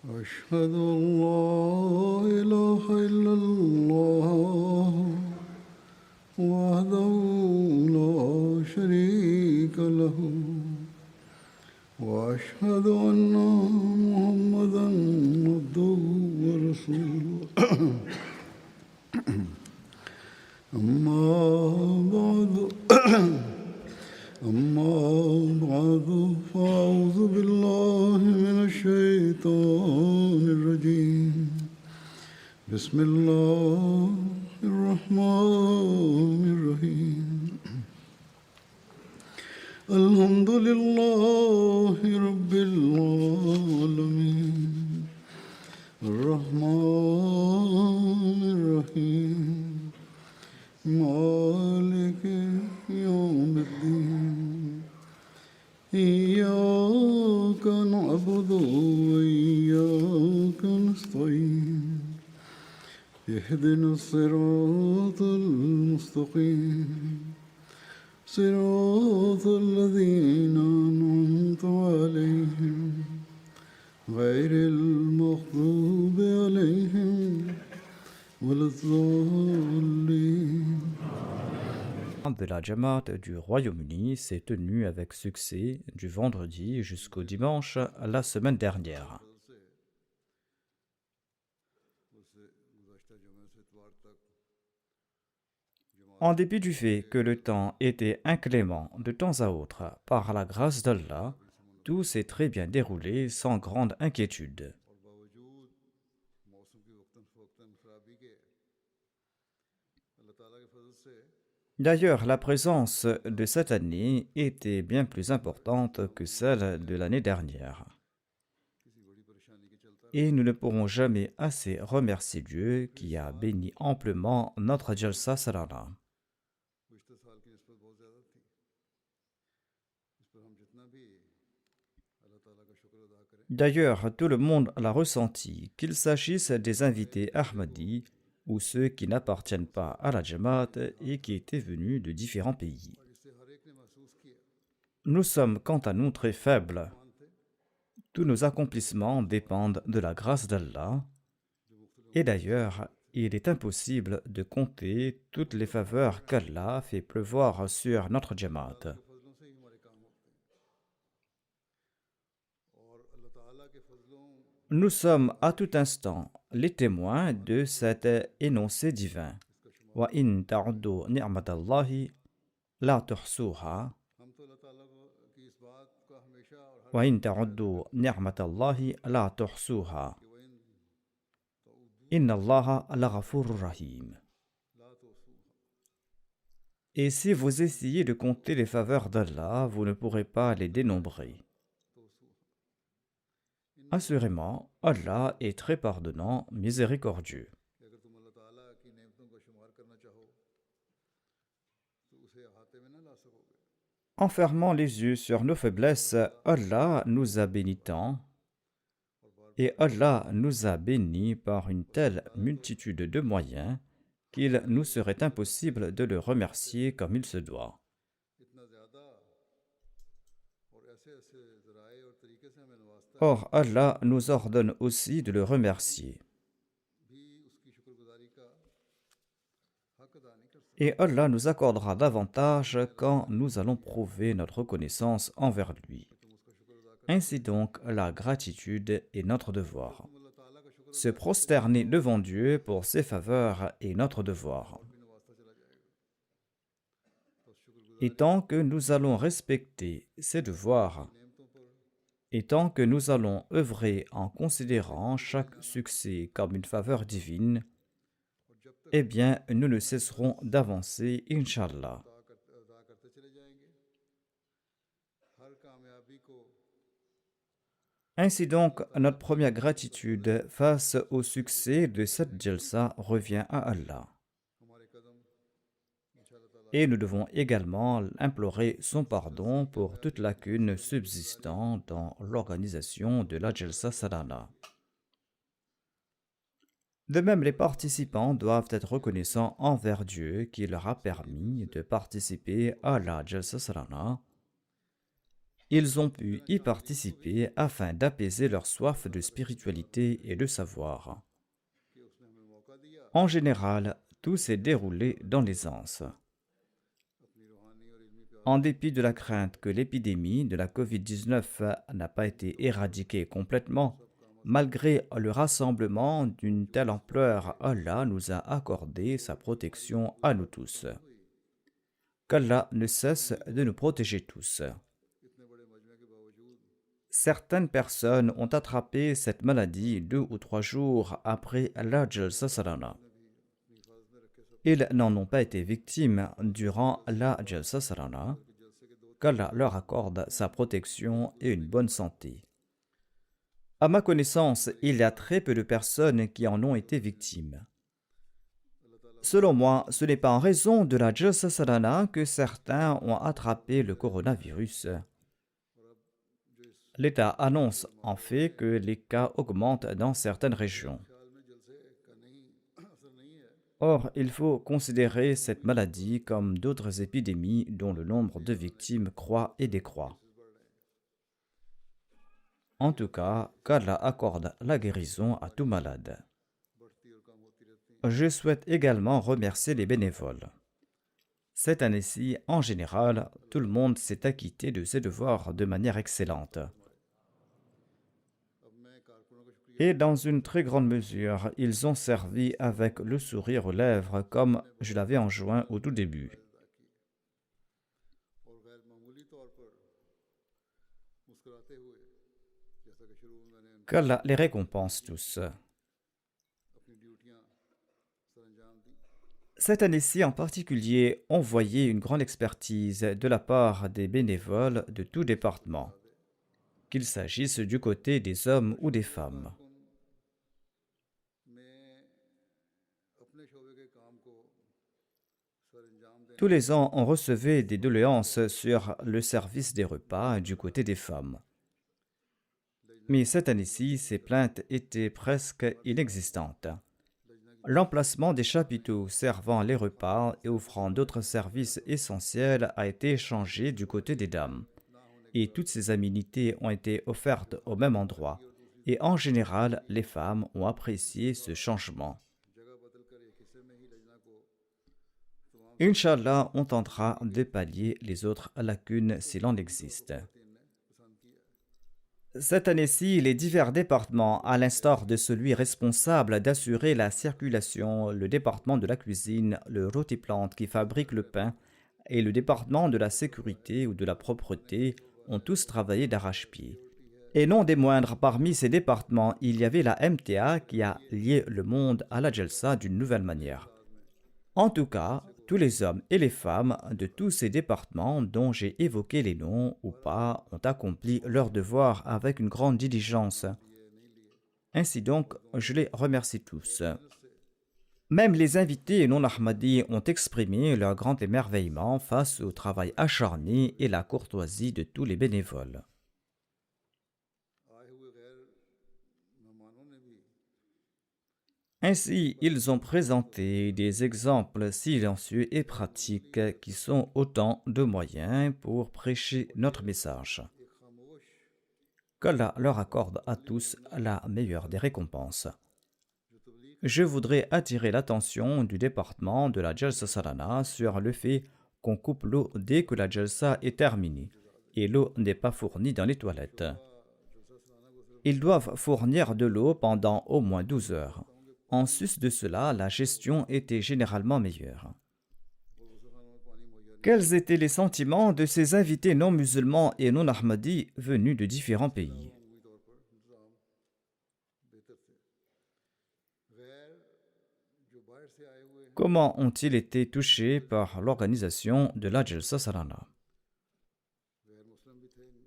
أشهد أن لا إله إلا الله وحده لا شريك له وأشهد أن محمدا عبده ورسوله أما بعد أما بعد فأعوذ بالله من الشيطان الرجيم بسم الله الرحمن الرحيم الحمد لله رب العالمين الرحمن الرحيم مالك يوم الدين إياك نعبد وإياك نستعين اهدنا الصراط المستقيم صراط الذين أنعمت عليهم غير المغضوب عليهم ولا الضالين. De la Jamaat du Royaume-Uni s'est tenue avec succès du vendredi jusqu'au dimanche la semaine dernière. En dépit du fait que le temps était inclément de temps à autre, par la grâce d'Allah, tout s'est très bien déroulé sans grande inquiétude. D'ailleurs, la présence de cette année était bien plus importante que celle de l'année dernière. Et nous ne pourrons jamais assez remercier Dieu qui a béni amplement notre Jalsa Salana. D'ailleurs, tout le monde l'a ressenti, qu'il s'agisse des invités Ahmadis ou ceux qui n'appartiennent pas à la Jamaat et qui étaient venus de différents pays. Nous sommes quant à nous très faibles. Tous nos accomplissements dépendent de la grâce d'Allah. Et d'ailleurs, il est impossible de compter toutes les faveurs qu'Allah fait pleuvoir sur notre Jamaat. Nous sommes à tout instant les témoins de cet énoncé divin. Wa in ta'uddu ni'matallahi la tuhsuha. Wa in ta'uddu ni'matallahi la tuhsuha. Inna Allaha laghafurur rahim. Et si vous essayez de compter les faveurs d'Allah, vous ne pourrez pas les dénombrer. Assurément, Allah est très pardonnant, miséricordieux. En fermant les yeux sur nos faiblesses, Allah nous a bénis tant, et Allah nous a bénis par une telle multitude de moyens qu'il nous serait impossible de le remercier comme il se doit. Or, Allah nous ordonne aussi de le remercier. Et Allah nous accordera davantage quand nous allons prouver notre reconnaissance envers lui. Ainsi donc, la gratitude est notre devoir. Se prosterner devant Dieu pour ses faveurs est notre devoir. Et tant que nous allons respecter ses devoirs, et tant que nous allons œuvrer en considérant chaque succès comme une faveur divine, eh bien, nous ne cesserons d'avancer, Inch'Allah. Ainsi donc, notre première gratitude face au succès de cette Jalsa revient à Allah. Et nous devons également implorer son pardon pour toute lacune subsistant dans l'organisation de la Jalsa Salana. De même, les participants doivent être reconnaissants envers Dieu qui leur a permis de participer à la Jalsa Salana Ils ont pu y participer afin d'apaiser leur soif de spiritualité et de savoir. En général, tout s'est déroulé dans l'aisance. En dépit de la crainte que l'épidémie de la COVID-19 n'a pas été éradiquée complètement, malgré le rassemblement d'une telle ampleur, Allah nous a accordé sa protection à nous tous. Qu'Allah ne cesse de nous protéger tous. Certaines personnes ont attrapé cette maladie 2 ou 3 jours après la Jalsa Salana. Ils n'en ont pas été victimes durant la Jalsa Salana, qu'Allah leur accorde sa protection et une bonne santé. À ma connaissance, il y a très peu de personnes qui en ont été victimes. Selon moi, ce n'est pas en raison de la Jalsa Salana que certains ont attrapé le coronavirus. L'État annonce en fait que les cas augmentent dans certaines régions. Or, il faut considérer cette maladie comme d'autres épidémies dont le nombre de victimes croît et décroît. En tout cas, qu'Allah accorde la guérison à tout malade. Je souhaite également remercier les bénévoles. Cette année-ci, en général, tout le monde s'est acquitté de ses devoirs de manière excellente. Et dans une très grande mesure, ils ont servi avec le sourire aux lèvres comme je l'avais enjoint au tout début. Qu'Allah les récompense tous. Cette année-ci en particulier, on voyait une grande expertise de la part des bénévoles de tout département, qu'il s'agisse du côté des hommes ou des femmes. Tous les ans, on recevait des doléances sur le service des repas du côté des femmes. Mais cette année-ci, ces plaintes étaient presque inexistantes. L'emplacement des chapiteaux servant les repas et offrant d'autres services essentiels a été changé du côté des dames. Et toutes ces aménités ont été offertes au même endroit. Et en général, les femmes ont apprécié ce changement. Inch'Allah, on tentera de pallier les autres lacunes s'il en existe. Cette année-ci, les divers départements, à l'instar de celui responsable d'assurer la circulation, le département de la cuisine, le rôti-plante qui fabrique le pain et le département de la sécurité ou de la propreté ont tous travaillé d'arrache-pied. Et non des moindres, parmi ces départements, il y avait la MTA qui a lié le monde à la Jalsa d'une nouvelle manière. En tout cas, tous les hommes et les femmes de tous ces départements dont j'ai évoqué les noms ou pas ont accompli leur devoir avec une grande diligence. Ainsi donc, je les remercie tous. Même les invités non ahmadis ont exprimé leur grand émerveillement face au travail acharné et la courtoisie de tous les bénévoles. Ainsi, ils ont présenté des exemples silencieux et pratiques qui sont autant de moyens pour prêcher notre message. Qu'Allah leur accorde à tous la meilleure des récompenses. Je voudrais attirer l'attention du département de la Jalsa Salana sur le fait qu'on coupe l'eau dès que la Jalsa est terminée et l'eau n'est pas fournie dans les toilettes. Ils doivent fournir de l'eau pendant au moins 12 heures. En sus de cela, la gestion était généralement meilleure. Quels étaient les sentiments de ces invités non musulmans et non ahmadis venus de différents pays? Comment ont-ils été touchés par l'organisation de la Jalsa Salana?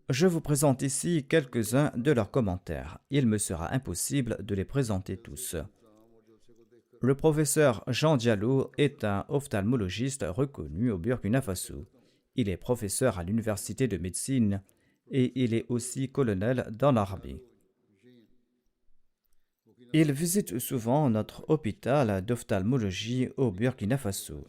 Je vous présente ici quelques-uns de leurs commentaires. Il me sera impossible de les présenter tous. Le professeur Jean Diallo est un ophtalmologiste reconnu au Burkina Faso. Il est professeur à l'université de médecine et il est aussi colonel dans l'armée. Il visite souvent notre hôpital d'ophtalmologie au Burkina Faso.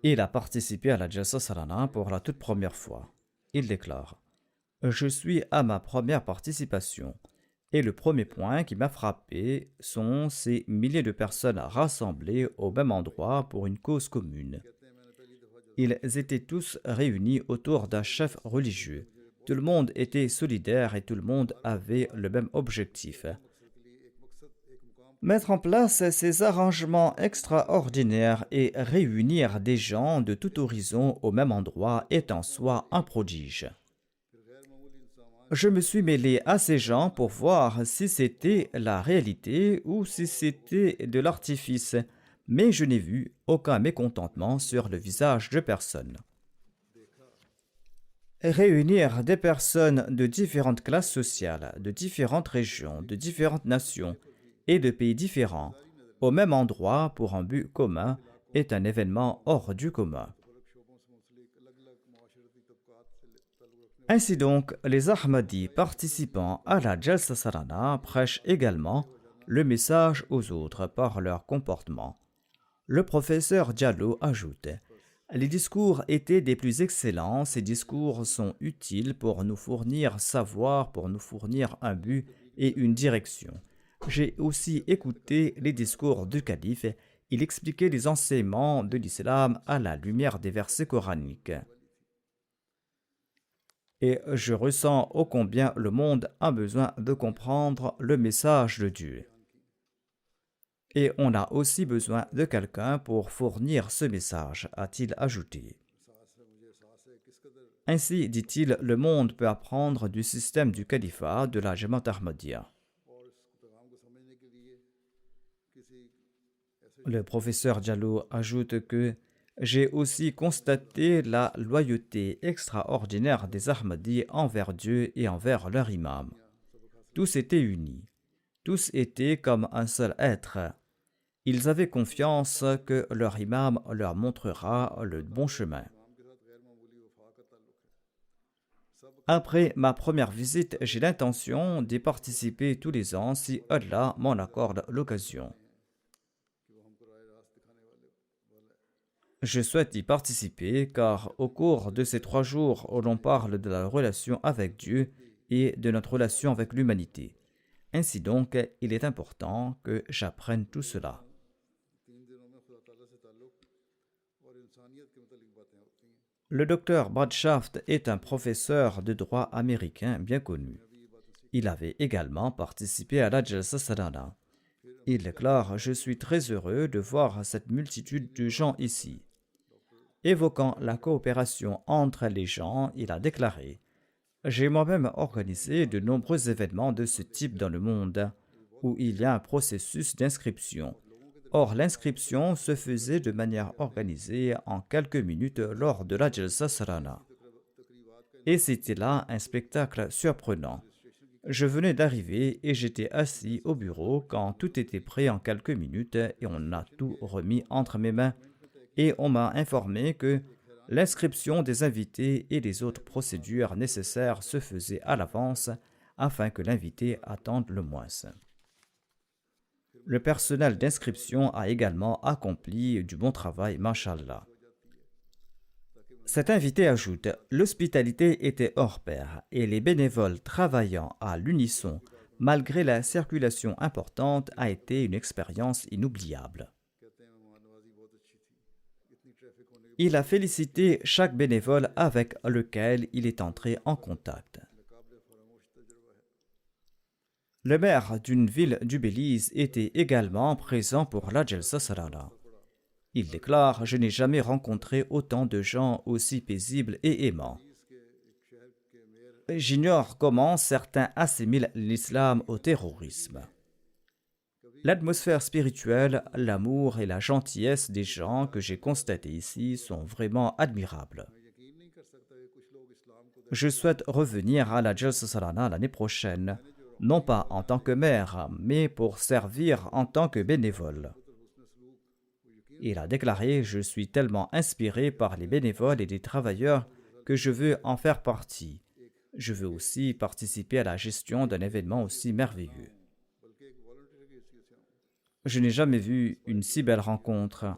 Il a participé à la Jalsa Salana pour la toute première fois. Il déclare: Je suis à ma première participation. Et le premier point qui m'a frappé sont ces milliers de personnes rassemblées au même endroit pour une cause commune. Ils étaient tous réunis autour d'un chef religieux. Tout le monde était solidaire et tout le monde avait le même objectif. Mettre en place ces arrangements extraordinaires et réunir des gens de tout horizon au même endroit est en soi un prodige. Je me suis mêlé à ces gens pour voir si c'était la réalité ou si c'était de l'artifice, mais je n'ai vu aucun mécontentement sur le visage de personne. Réunir des personnes de différentes classes sociales, de différentes régions, de différentes nations et de pays différents au même endroit pour un but commun est un événement hors du commun. Ainsi donc, les Ahmadis participant à la Jalsa Salana prêchent également le message aux autres par leur comportement. Le professeur Diallo ajoute: Les discours étaient des plus excellents. Ces discours sont utiles pour nous fournir savoir, pour nous fournir un but et une direction. J'ai aussi écouté les discours du calife. Il expliquait les enseignements de l'islam à la lumière des versets coraniques. Et je ressens ô combien le monde a besoin de comprendre le message de Dieu. Et on a aussi besoin de quelqu'un pour fournir ce message, a-t-il ajouté. Ainsi, dit-il, le monde peut apprendre du système du califat de la Jamaat Ahmadiyya. Le professeur Diallo ajoute que j'ai aussi constaté la loyauté extraordinaire des Ahmadis envers Dieu et envers leur imam. Tous étaient unis. Tous étaient comme un seul être. Ils avaient confiance que leur imam leur montrera le bon chemin. Après ma première visite, j'ai l'intention d'y participer tous les ans si Allah m'en accorde l'occasion. Je souhaite y participer car au cours de ces 3 jours où l'on parle de la relation avec Dieu et de notre relation avec l'humanité. Ainsi donc, il est important que j'apprenne tout cela. Le docteur Bradshaft est un professeur de droit américain bien connu. Il avait également participé à la Jalsa Salana. Il déclare: Je suis très heureux de voir cette multitude de gens ici. Évoquant la coopération entre les gens, il a déclaré: J'ai moi-même organisé de nombreux événements de ce type dans le monde, où il y a un processus d'inscription. Or, l'inscription se faisait de manière organisée en quelques minutes lors de la Jalsa Salana. Et c'était là un spectacle surprenant. Je venais d'arriver et j'étais assis au bureau quand tout était prêt en quelques minutes et on a tout remis entre mes mains. Et on m'a informé que l'inscription des invités et les autres procédures nécessaires se faisaient à l'avance afin que l'invité attende le moins. Le personnel d'inscription a également accompli du bon travail, mashallah. Cet invité ajoute: L'hospitalité était hors pair et les bénévoles travaillant à l'unisson malgré la circulation importante a été une expérience inoubliable. Il a félicité chaque bénévole avec lequel il est entré en contact. Le maire d'une ville du Belize était également présent pour la Jalsa Salana. Il déclare: Je n'ai jamais rencontré autant de gens aussi paisibles et aimants. J'ignore comment certains assimilent l'islam au terrorisme. L'atmosphère spirituelle, l'amour et la gentillesse des gens que j'ai constatés ici sont vraiment admirables. Je souhaite revenir à la Jalsa Salana l'année prochaine, non pas en tant que maire, mais pour servir en tant que bénévole. Il a déclaré: Je suis tellement inspiré par les bénévoles et les travailleurs que je veux en faire partie. Je veux aussi participer à la gestion d'un événement aussi merveilleux. Je n'ai jamais vu une si belle rencontre.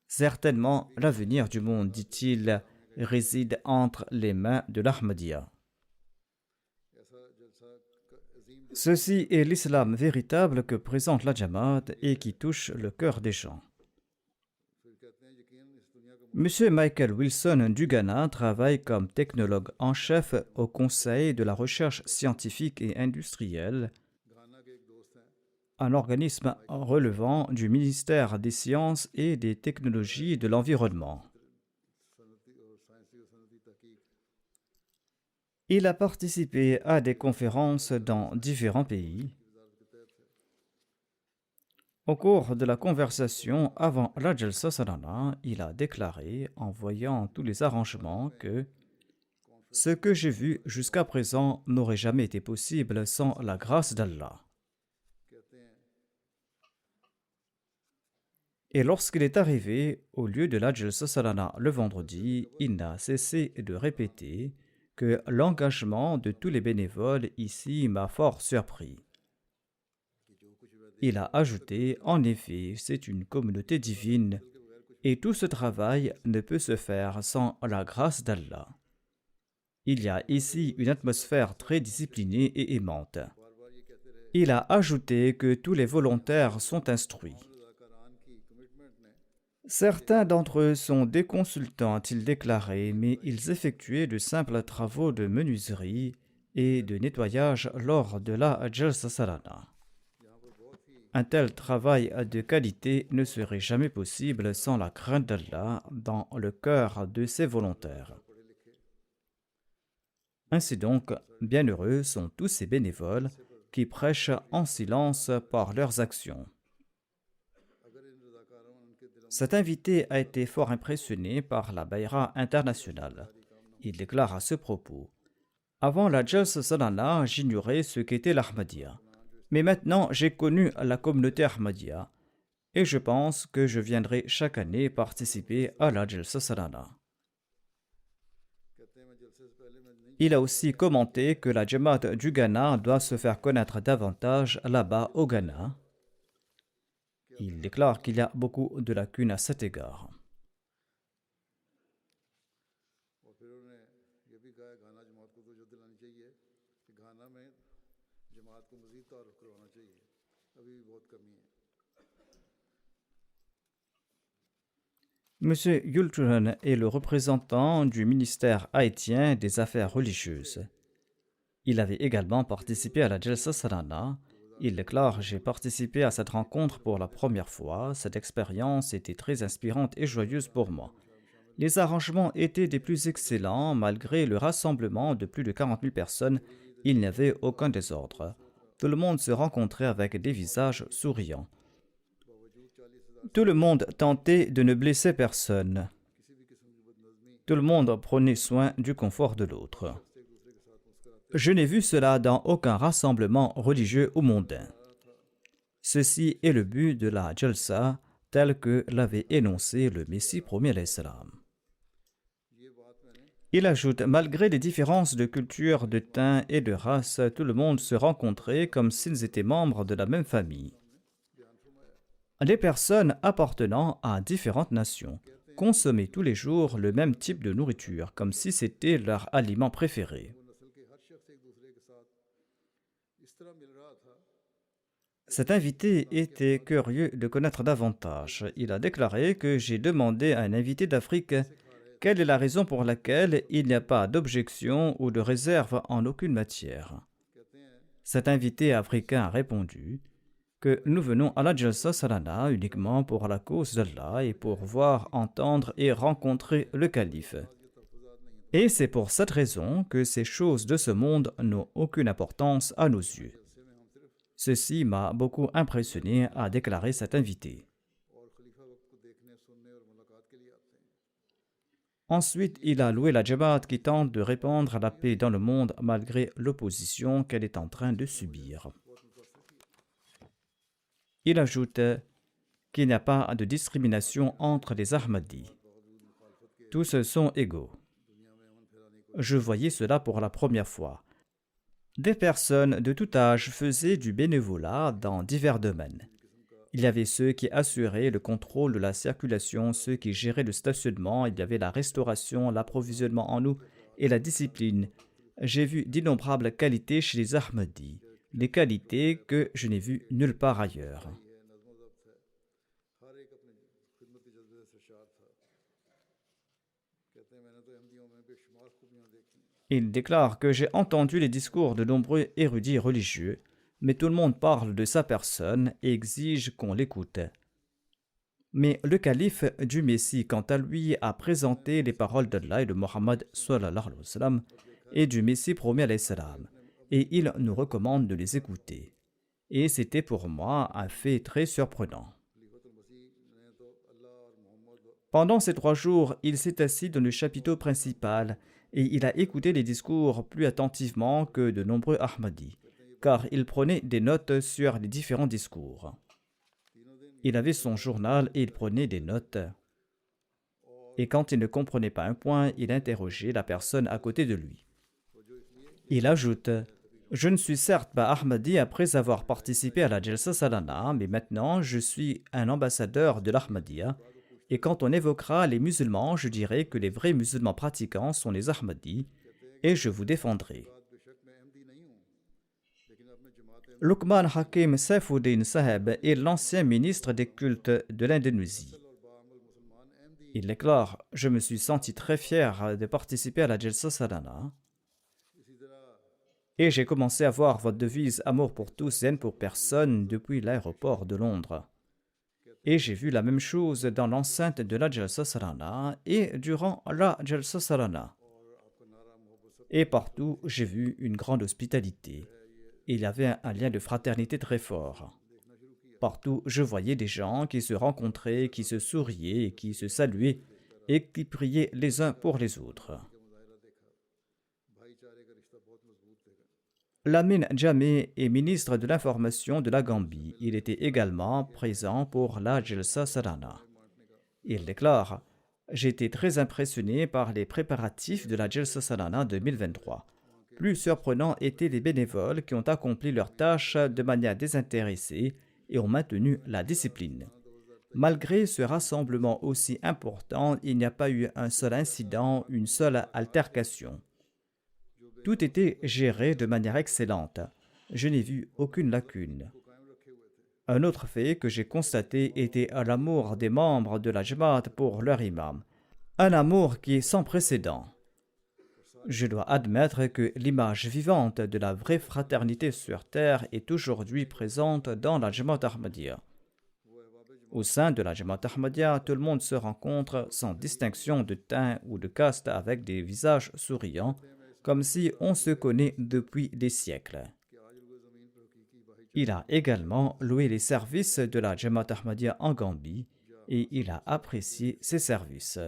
Certainement, l'avenir du monde, dit-il, réside entre les mains de l'Ahmadiyya. Ceci est l'islam véritable que présente la Jamaat et qui touche le cœur des gens. Monsieur Michael Wilson du Ghana travaille comme technologue en chef au Conseil de la recherche scientifique et industrielle, un organisme relevant du ministère des Sciences et des Technologies de l'Environnement. Il a participé à des conférences dans différents pays. Au cours de la conversation avant la Jalsa Salana, il a déclaré, en voyant tous les arrangements, que ce que j'ai vu jusqu'à présent n'aurait jamais été possible sans la grâce d'Allah. Et lorsqu'il est arrivé au lieu de la Jalsa Salana le vendredi, il n'a cessé de répéter que l'engagement de tous les bénévoles ici m'a fort surpris. Il a ajouté, en effet, c'est une communauté divine et tout ce travail ne peut se faire sans la grâce d'Allah. Il y a ici une atmosphère très disciplinée et aimante. Il a ajouté que tous les volontaires sont instruits. Certains d'entre eux sont des consultants, a-t-il déclaré, mais ils effectuaient de simples travaux de menuiserie et de nettoyage lors de la Jalsa Salana. Un tel travail de qualité ne serait jamais possible sans la crainte d'Allah dans le cœur de ses volontaires. Ainsi donc, bienheureux sont tous ces bénévoles qui prêchent en silence par leurs actions. Cet invité a été fort impressionné par la Bayra internationale. Il déclare à ce propos: avant la Jalsa Salana, j'ignorais ce qu'était l'Ahmadiyya. Mais maintenant, j'ai connu la communauté Ahmadiyya et je pense que je viendrai chaque année participer à la Jalsa Salana. Il a aussi commenté que la Jamaat du Ghana doit se faire connaître davantage là-bas au Ghana. Il déclare qu'il y a beaucoup de lacunes à cet égard. M. Yulturan est le représentant du ministère haïtien des Affaires religieuses. Il avait également participé à la Jalsa Salana. Il déclare: j'ai participé à cette rencontre pour la première fois. Cette expérience était très inspirante et joyeuse pour moi. Les arrangements étaient des plus excellents. Malgré le rassemblement de plus de 40 000 personnes, il n'y avait aucun désordre. Tout le monde se rencontrait avec des visages souriants. Tout le monde tentait de ne blesser personne. Tout le monde prenait soin du confort de l'autre. Je n'ai vu cela dans aucun rassemblement religieux ou mondain. Ceci est le but de la Jalsa, tel que l'avait énoncé le Messie promis à l'Islam. Il ajoute: malgré les différences de culture, de teint et de race, tout le monde se rencontrait comme s'ils étaient membres de la même famille. Les personnes appartenant à différentes nations consommaient tous les jours le même type de nourriture, comme si c'était leur aliment préféré. Cet invité était curieux de connaître davantage. Il a déclaré que j'ai demandé à un invité d'Afrique quelle est la raison pour laquelle il n'y a pas d'objection ou de réserve en aucune matière. Cet invité africain a répondu que nous venons à la Jalsa Salana uniquement pour la cause d'Allah et pour voir, entendre et rencontrer le calife. Et c'est pour cette raison que ces choses de ce monde n'ont aucune importance à nos yeux. Ceci m'a beaucoup impressionné, a déclaré cet invité. Ensuite, il a loué la Jamaat qui tente de répandre la paix dans le monde malgré l'opposition qu'elle est en train de subir. Il ajoute qu'il n'y a pas de discrimination entre les Ahmadis. Tous sont égaux. Je voyais cela pour la première fois. Des personnes de tout âge faisaient du bénévolat dans divers domaines. Il y avait ceux qui assuraient le contrôle de la circulation, ceux qui géraient le stationnement, il y avait la restauration, l'approvisionnement en eau et la discipline. J'ai vu d'innombrables qualités chez les Ahmadis, des qualités que je n'ai vues nulle part ailleurs. Il déclare que j'ai entendu les discours de nombreux érudits religieux, mais tout le monde parle de sa personne et exige qu'on l'écoute. Mais le calife du Messie, quant à lui, a présenté les paroles d'Allah et de Mohammed sallallahu alayhi wa sallam et du Messie promis alayhi salam, et il nous recommande de les écouter. Et c'était pour moi un fait très surprenant. Pendant ces 3 jours, il s'est assis dans le chapiteau principal et il a écouté les discours plus attentivement que de nombreux Ahmadis, car il prenait des notes sur les différents discours. Il avait son journal et il prenait des notes. Et quand il ne comprenait pas un point, il interrogeait la personne à côté de lui. Il ajoute « Je ne suis certes pas Ahmadi après avoir participé à la Jalsa Salana, mais maintenant je suis un ambassadeur de l'Ahmadiyya. Et quand on évoquera les musulmans, je dirai que les vrais musulmans pratiquants sont les Ahmadis, et je vous défendrai. » Luqman Hakim Saifuddin Saheb est l'ancien ministre des cultes de l'Indonésie. Il déclare « Je me suis senti très fier de participer à la Jalsa Salana et j'ai commencé à voir votre devise Amour pour tous, zen pour personne depuis l'aéroport de Londres. Et j'ai vu la même chose dans l'enceinte de la Jalsa Salana et durant la Jalsa Salana. Et partout, j'ai vu une grande hospitalité. Il y avait un lien de fraternité très fort. Partout, je voyais des gens qui se rencontraient, qui se souriaient, qui se saluaient et qui priaient les uns pour les autres. Lamine Jammeh est ministre de l'information de la Gambie. Il était également présent pour la Jalsa Salana. Il déclare « J'ai été très impressionné par les préparatifs de la Jalsa Salana 2023. Plus surprenant étaient les bénévoles qui ont accompli leurs tâches de manière désintéressée et ont maintenu la discipline. Malgré ce rassemblement aussi important, il n'y a pas eu un seul incident, une seule altercation. Tout était géré de manière excellente. Je n'ai vu aucune lacune. Un autre fait que j'ai constaté était l'amour des membres de la Jamaat pour leur imam. Un amour qui est sans précédent. Je dois admettre que l'image vivante de la vraie fraternité sur terre est aujourd'hui présente dans la Jamaat Ahmadiyya. Au sein de la Jamaat Ahmadiyya, tout le monde se rencontre sans distinction de teint ou de caste avec des visages souriants, comme si on se connaît depuis des siècles. Il a également loué les services de la Jamaat Ahmadiyya en Gambie et il a apprécié ses services.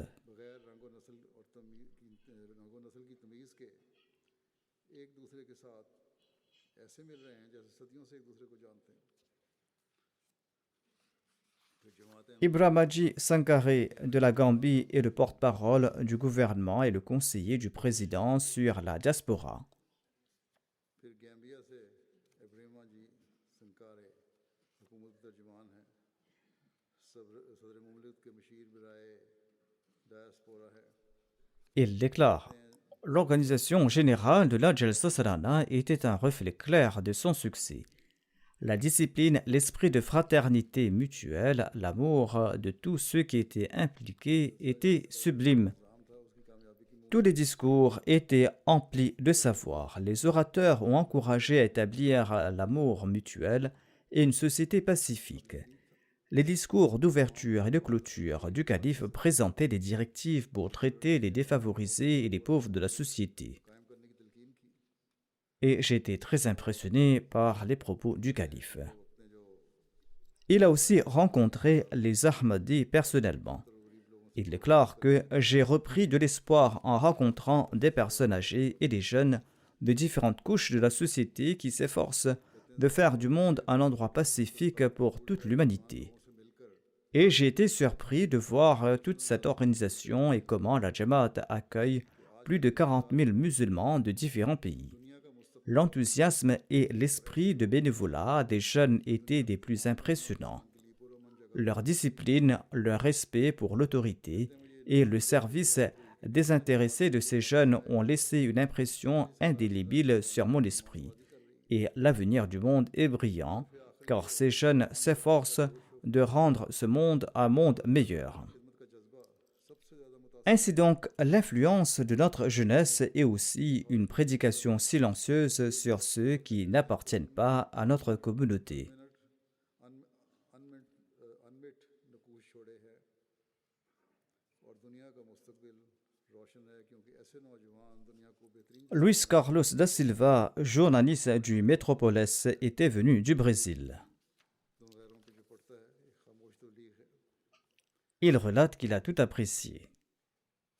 Ibrahim Haji Sankare de la Gambie est le porte-parole du gouvernement et le conseiller du président sur la diaspora. Il déclare « L'organisation générale de la Jalsa Salana était un reflet clair de son succès. La discipline, l'esprit de fraternité mutuelle, l'amour de tous ceux qui étaient impliqués était sublime. Tous les discours étaient emplis de savoir. Les orateurs ont encouragé à établir l'amour mutuel et une société pacifique. Les discours d'ouverture et de clôture du calife présentaient des directives pour traiter les défavorisés et les pauvres de la société. Et j'ai été très impressionné par les propos du calife. Il a aussi rencontré les Ahmadis personnellement. Il déclare que j'ai repris de l'espoir en rencontrant des personnes âgées et des jeunes de différentes couches de la société qui s'efforcent de faire du monde un endroit pacifique pour toute l'humanité. Et j'ai été surpris de voir toute cette organisation et comment la Jamaat accueille plus de 40 000 musulmans de différents pays. L'enthousiasme et l'esprit de bénévolat des jeunes étaient des plus impressionnants. leur discipline, leur respect pour l'autorité et le service désintéressé de ces jeunes ont laissé une impression indélébile sur mon esprit. Et l'avenir du monde est brillant, car ces jeunes s'efforcent de rendre ce monde un monde meilleur. Ainsi donc, l'influence de notre jeunesse est aussi une prédication silencieuse sur ceux qui n'appartiennent pas à notre communauté. Luis Carlos da Silva, journaliste du Metropolis, était venu du Brésil. Il relate qu'il a tout apprécié.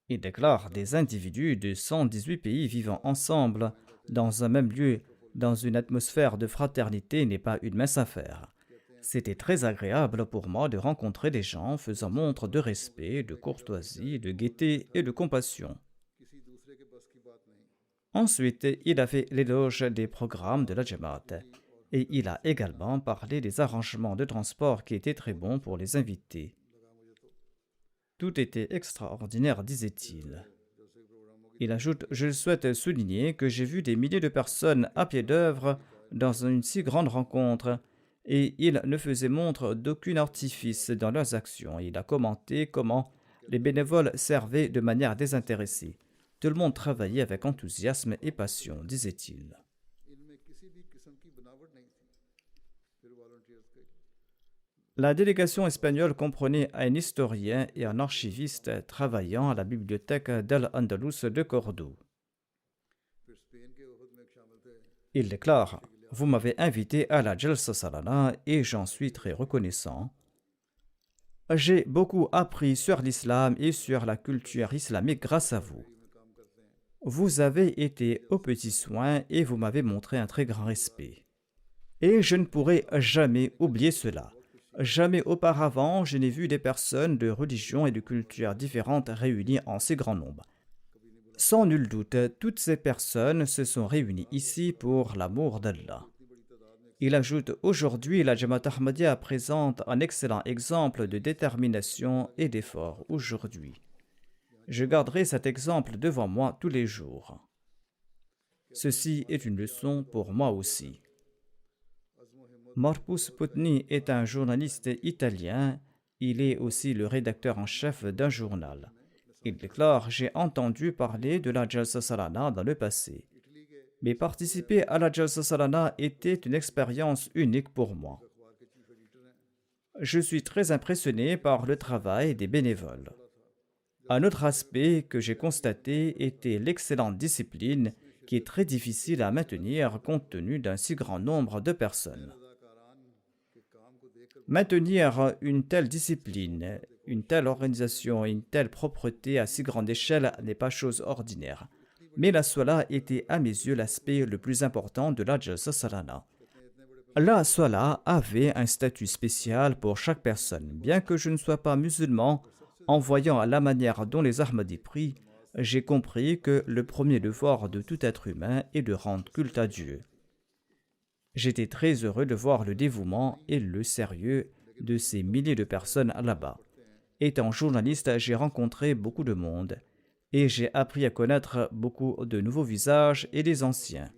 Il déclare des individus de 118 pays vivant ensemble dans un même lieu, dans une atmosphère de fraternité n'est pas une mince affaire. C'était très agréable pour moi de rencontrer des gens faisant montre de respect, de courtoisie, de gaieté et de compassion. Ensuite, il a fait l'éloge des programmes de la Jamaat et il a également parlé des arrangements de transport qui étaient très bons pour les invités. Tout était extraordinaire, disait-il. Il ajoute: « Je souhaite souligner que j'ai vu des milliers de personnes à pied d'œuvre dans une si grande rencontre et ils ne faisaient montre d'aucun artifice dans leurs actions. » Il a commenté comment les bénévoles servaient de manière désintéressée. Tout le monde travaillait avec enthousiasme et passion, disait-il. La délégation espagnole comprenait un historien et un archiviste travaillant à la bibliothèque d'Al-Andalus de Cordoue. Il déclare: « Vous m'avez invité à la Jalsa Salana et j'en suis très reconnaissant. J'ai beaucoup appris sur l'islam et sur la culture islamique grâce à vous. Vous avez été aux petits soins et vous m'avez montré un très grand respect. Et je ne pourrai jamais oublier cela. Jamais auparavant, je n'ai vu des personnes de religions et de cultures différentes réunies en si grand nombre. Sans nul doute, toutes ces personnes se sont réunies ici pour l'amour d'Allah. » Il ajoute: « Aujourd'hui, la Jamaat Ahmadiyya présente un excellent exemple de détermination et d'effort aujourd'hui. Je garderai cet exemple devant moi tous les jours. Ceci est une leçon pour moi aussi. » Marcus Putni est un journaliste italien. Il est aussi le rédacteur en chef d'un journal. Il déclare: « J'ai entendu parler de la Jalsa Salana dans le passé. Mais participer à la Jalsa Salana était une expérience unique pour moi. Je suis très impressionné par le travail des bénévoles. Un autre aspect que j'ai constaté était l'excellente discipline qui est très difficile à maintenir compte tenu d'un si grand nombre de personnes. Maintenir une telle discipline, une telle organisation et une telle propreté à si grande échelle n'est pas chose ordinaire. Mais la Swala était à mes yeux l'aspect le plus important de la Jalsa Salana. La Swala avait un statut spécial pour chaque personne. Bien que je ne sois pas musulman, en voyant la manière dont les Ahmadis prient, j'ai compris que le premier devoir de tout être humain est de rendre culte à Dieu. J'étais très heureux de voir le dévouement et le sérieux de ces milliers de personnes là-bas. Étant journaliste, j'ai rencontré beaucoup de monde et j'ai appris à connaître beaucoup de nouveaux visages et des anciens.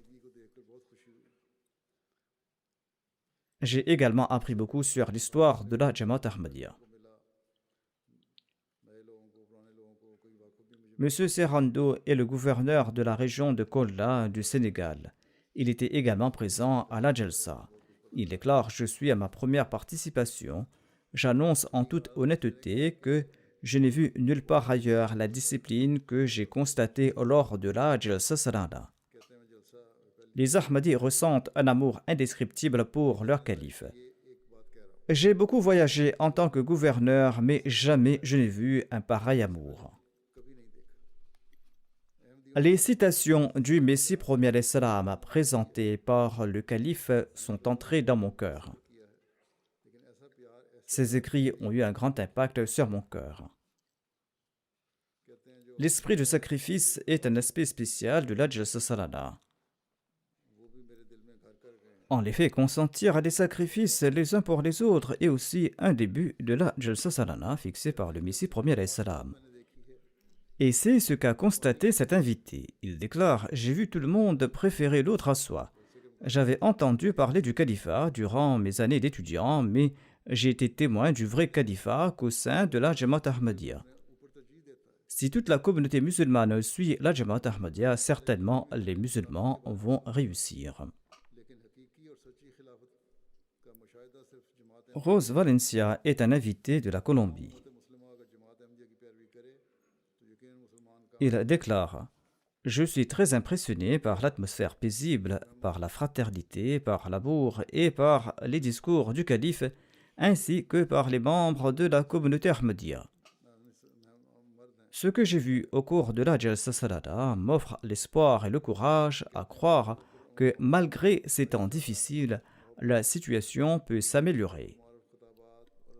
J'ai également appris beaucoup sur l'histoire de la Jamaat Ahmadiyya. M. Serrando est le gouverneur de la région de Kolda du Sénégal. Il était également présent à la Jalsa. Il déclare: « Je suis à ma première participation. J'annonce en toute honnêteté que je n'ai vu nulle part ailleurs la discipline que j'ai constatée lors de la Jalsa Salana. Les Ahmadis ressentent un amour indescriptible pour leur calife. J'ai beaucoup voyagé en tant que gouverneur, mais jamais je n'ai vu un pareil amour. » Les citations du Messie premier alayhi salam présentées par le calife sont entrées dans mon cœur. Ces écrits ont eu un grand impact sur mon cœur. L'esprit de sacrifice est un aspect spécial de la Jalsa Salana. En effet, consentir à des sacrifices les uns pour les autres est aussi un début de la Jalsa Salana fixée par le Messie premier alayhi salam. Et c'est ce qu'a constaté cet invité. Il déclare: j'ai vu tout le monde préférer l'autre à soi. J'avais entendu parler du califat durant mes années d'étudiant, mais j'ai été témoin du vrai califat qu'au sein de la Jamaat Ahmadiyya. Si toute la communauté musulmane suit la Jamaat Ahmadiyya, certainement les musulmans vont réussir. Rose Valencia est un invité de la Colombie. Il déclare: je suis très impressionné par l'atmosphère paisible, par la fraternité, par l'amour et par les discours du calife, ainsi que par les membres de la communauté Ahmadiyya. Ce que j'ai vu au cours de la Jalsa Salana m'offre l'espoir et le courage à croire que malgré ces temps difficiles, la situation peut s'améliorer.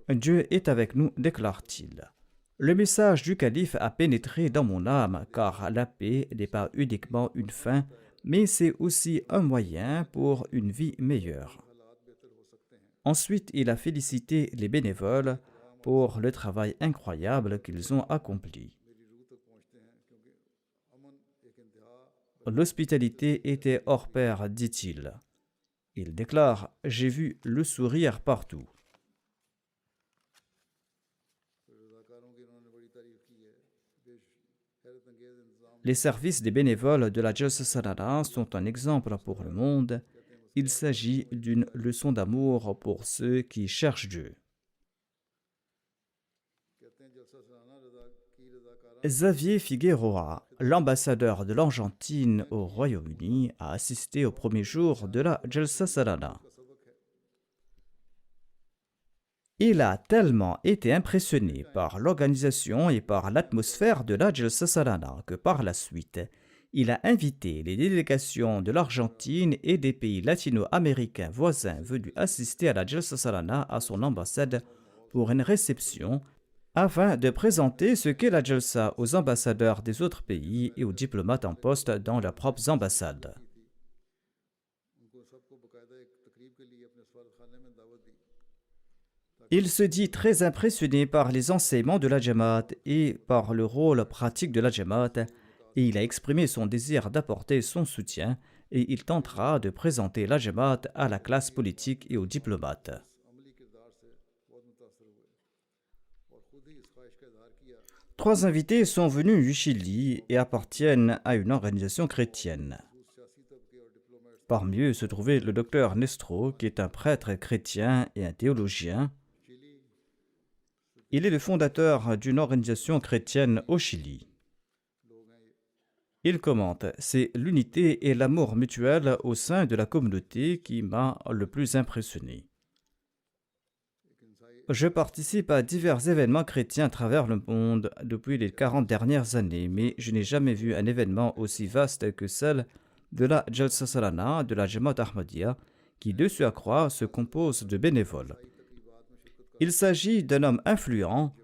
Dieu est avec nous, déclare-t-il. Le message du calife a pénétré dans mon âme, car la paix n'est pas uniquement une fin, mais c'est aussi un moyen pour une vie meilleure. Ensuite, il a félicité les bénévoles pour le travail incroyable qu'ils ont accompli. L'hospitalité était hors pair, dit-il. Il déclare: j'ai vu le sourire partout. Les services des bénévoles de la Jalsa Salana sont un exemple pour le monde. Il s'agit d'une leçon d'amour pour ceux qui cherchent Dieu. Xavier Figueroa, l'ambassadeur de l'Argentine au Royaume-Uni, a assisté au premier jour de la Jalsa Salana. Il a tellement été impressionné par l'organisation et par l'atmosphère de la Jalsa Salana que par la suite, il a invité les délégations de l'Argentine et des pays latino-américains voisins venus assister à la Jalsa Salana à son ambassade pour une réception afin de présenter ce qu'est la Jalsa aux ambassadeurs des autres pays et aux diplomates en poste dans leurs propres ambassades. Il se dit très impressionné par les enseignements de la Jamaat et par le rôle pratique de la Jamaat, et il a exprimé son désir d'apporter son soutien, et il tentera de présenter la Jamaat à la classe politique et aux diplomates. Trois invités sont venus du Chili et appartiennent à une organisation chrétienne. Parmi eux se trouvait le docteur Nestro, qui est un prêtre chrétien et un théologien. Il est le fondateur d'une organisation chrétienne au Chili. Il commente: c'est l'unité et l'amour mutuel au sein de la communauté qui m'a le plus impressionné. Je participe à divers événements chrétiens à travers le monde depuis les 40 dernières années, mais je n'ai jamais vu un événement aussi vaste que celle de la Jalsa Salana de la Jamaat Ahmadiyya, qui de surcroît se compose de bénévoles. Il s'agit d'un homme influent.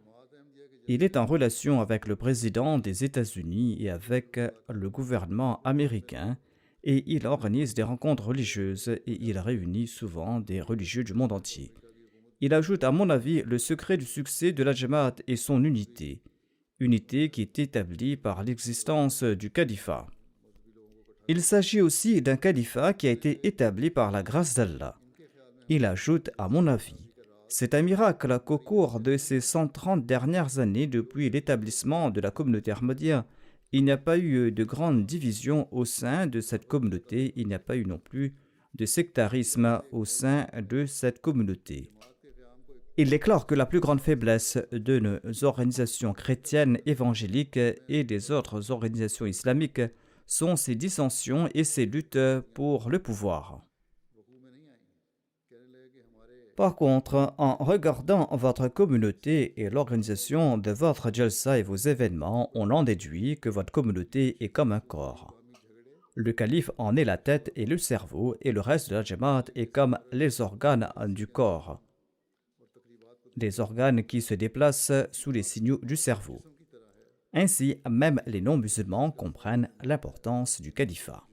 Il est en relation avec le président des États-Unis et avec le gouvernement américain, et il organise des rencontres religieuses et il réunit souvent des religieux du monde entier. Il ajoute, à mon avis, le secret du succès de la Jamaat est son unité qui est établie par l'existence du califat. Il s'agit aussi d'un califat qui a été établi par la grâce d'Allah. Il ajoute, à mon avis, c'est un miracle qu'au cours de ces 130 dernières années depuis l'établissement de la communauté Ahmadiyya, il n'y a pas eu de grande division au sein de cette communauté, il n'y a pas eu non plus de sectarisme au sein de cette communauté. Il déclare que la plus grande faiblesse de nos organisations chrétiennes évangéliques et des autres organisations islamiques sont ces dissensions et ces luttes pour le pouvoir. Par contre, en regardant votre communauté et l'organisation de votre Jalsa et vos événements, on en déduit que votre communauté est comme un corps. Le calife en est la tête et le cerveau, et le reste de la Jamaat est comme les organes du corps. Des organes qui se déplacent sous les signaux du cerveau. Ainsi, même les non-musulmans comprennent l'importance du califat.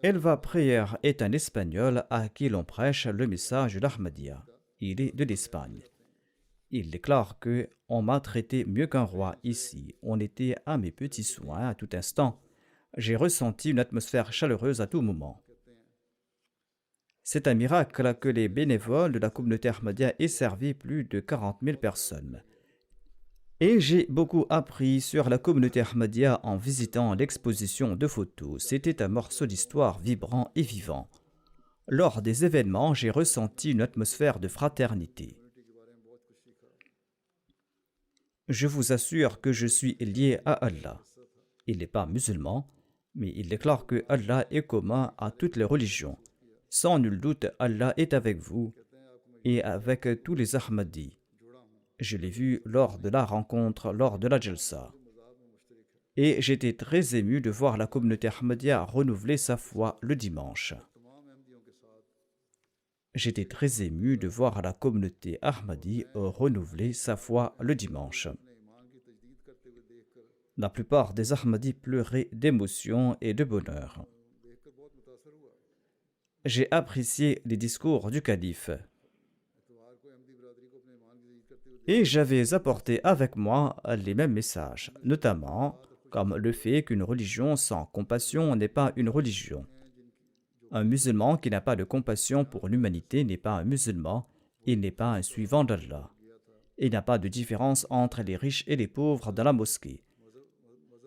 Elva Prayer est un Espagnol à qui l'on prêche le message de l'Ahmadiyya. Il est de l'Espagne. Il déclare que « On m'a traité mieux qu'un roi ici. On était à mes petits soins à tout instant. J'ai ressenti une atmosphère chaleureuse à tout moment. » C'est un miracle que les bénévoles de la communauté Ahmadiyya aient servi plus de 40 000 personnes. Et j'ai beaucoup appris sur la communauté Ahmadiyya en visitant l'exposition de photos. C'était un morceau d'histoire vibrant et vivant. Lors des événements, j'ai ressenti une atmosphère de fraternité. Je vous assure que je suis lié à Allah. Il n'est pas musulman, mais il déclare que Allah est commun à toutes les religions. Sans nul doute, Allah est avec vous et avec tous les Ahmadis. Je l'ai vu lors de la rencontre, lors de la Jalsa. Et j'étais très ému de voir la communauté Ahmadiyya renouveler sa foi le dimanche. J'étais très ému de voir la communauté Ahmadi renouveler sa foi le dimanche. La plupart des Ahmadis pleuraient d'émotion et de bonheur. J'ai apprécié les discours du calife. Et j'avais apporté avec moi les mêmes messages, notamment comme le fait qu'une religion sans compassion n'est pas une religion. Un musulman qui n'a pas de compassion pour l'humanité n'est pas un musulman, il n'est pas un suivant d'Allah. Il n'y a pas de différence entre les riches et les pauvres dans la mosquée.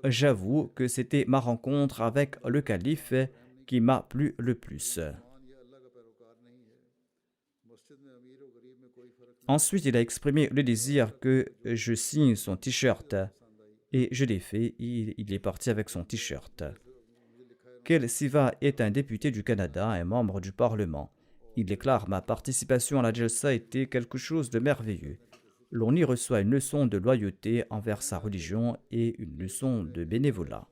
J'avoue que c'était ma rencontre avec le calife qui m'a plu le plus. Ensuite, il a exprimé le désir que je signe son t-shirt et je l'ai fait. Il est parti avec son t-shirt. Kel Siva est un député du Canada et membre du Parlement. Il déclare « Ma participation à la Jalsa était quelque chose de merveilleux. L'on y reçoit une leçon de loyauté envers sa religion et une leçon de bénévolat. »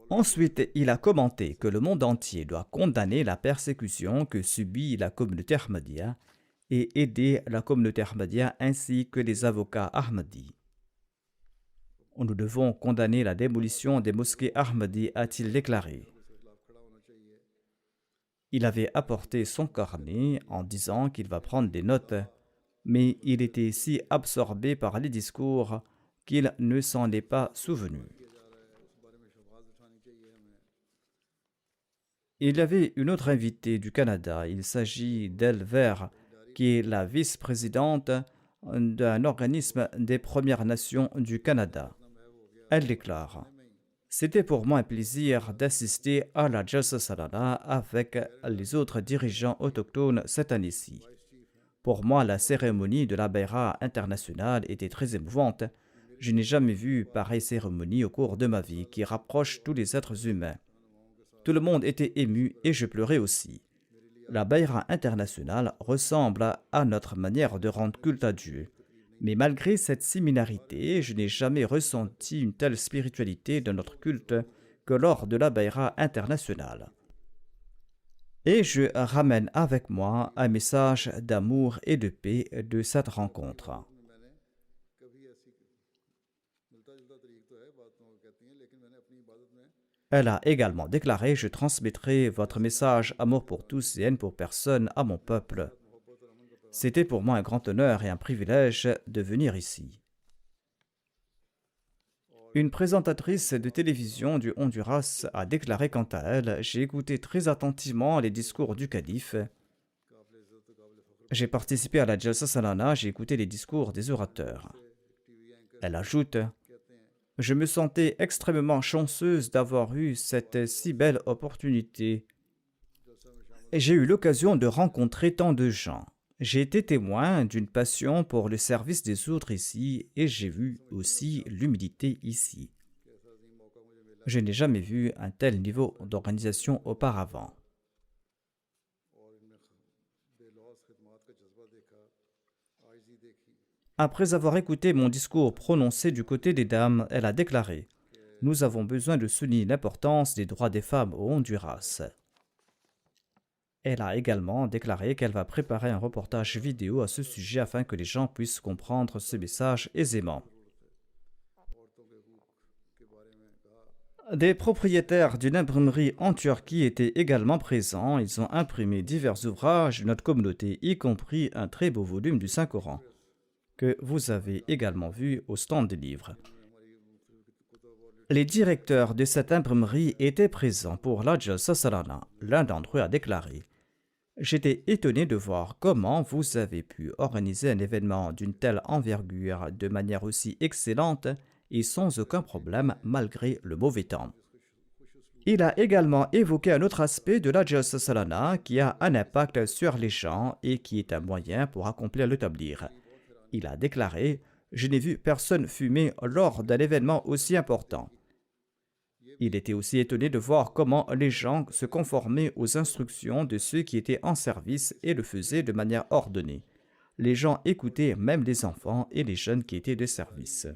Ensuite, il a commenté que le monde entier doit condamner la persécution que subit la communauté Ahmadiyya et aider la communauté Ahmadiyya ainsi que les avocats Ahmadis. Nous devons condamner la démolition des mosquées Ahmadis, a-t-il déclaré. Il avait apporté son carnet en disant qu'il va prendre des notes, mais il était si absorbé par les discours qu'il ne s'en est pas souvenu. Il y avait une autre invitée du Canada. Il s'agit d'Elle Vert, qui est la vice-présidente d'un organisme des Premières Nations du Canada. Elle déclare « C'était pour moi un plaisir d'assister à la Jalsa Salana avec les autres dirigeants autochtones cette année-ci. Pour moi, la cérémonie de la Bayra internationale était très émouvante. Je n'ai jamais vu pareille cérémonie au cours de ma vie qui rapproche tous les êtres humains. Tout le monde était ému et je pleurais aussi. La Bayra internationale ressemble à notre manière de rendre culte à Dieu. Mais malgré cette similarité, je n'ai jamais ressenti une telle spiritualité de notre culte que lors de la Bayra internationale. Et je ramène avec moi un message d'amour et de paix de cette rencontre. Elle a également déclaré « Je transmettrai votre message amour pour tous et haine pour personne à mon peuple. » C'était pour moi un grand honneur et un privilège de venir ici. Une présentatrice de télévision du Honduras a déclaré quant à elle « J'ai écouté très attentivement les discours du calife. J'ai participé à la Jalsa Salana, j'ai écouté les discours des orateurs. » Elle ajoute « Je me sentais extrêmement chanceuse d'avoir eu cette si belle opportunité. Et j'ai eu l'occasion de rencontrer tant de gens. J'ai été témoin d'une passion pour le service des autres ici et j'ai vu aussi l'humilité ici. Je n'ai jamais vu un tel niveau d'organisation auparavant. » Après avoir écouté mon discours prononcé du côté des dames, elle a déclaré « Nous avons besoin de souligner l'importance des droits des femmes au Honduras. » Elle a également déclaré qu'elle va préparer un reportage vidéo à ce sujet afin que les gens puissent comprendre ce message aisément. Des propriétaires d'une imprimerie en Turquie étaient également présents. Ils ont imprimé divers ouvrages de notre communauté, y compris un très beau volume du Saint-Coran, que vous avez également vu au stand des livres. Les directeurs de cette imprimerie étaient présents pour la Jalsa Salana. L'un d'entre eux a déclaré « J'étais étonné de voir comment vous avez pu organiser un événement d'une telle envergure de manière aussi excellente et sans aucun problème malgré le mauvais temps. » Il a également évoqué un autre aspect de la Jalsa Salana qui a un impact sur les gens et qui est un moyen pour accomplir le tablir. Il a déclaré « Je n'ai vu personne fumer lors d'un événement aussi important. » Il était aussi étonné de voir comment les gens se conformaient aux instructions de ceux qui étaient en service et le faisaient de manière ordonnée. Les gens écoutaient même les enfants et les jeunes qui étaient de service.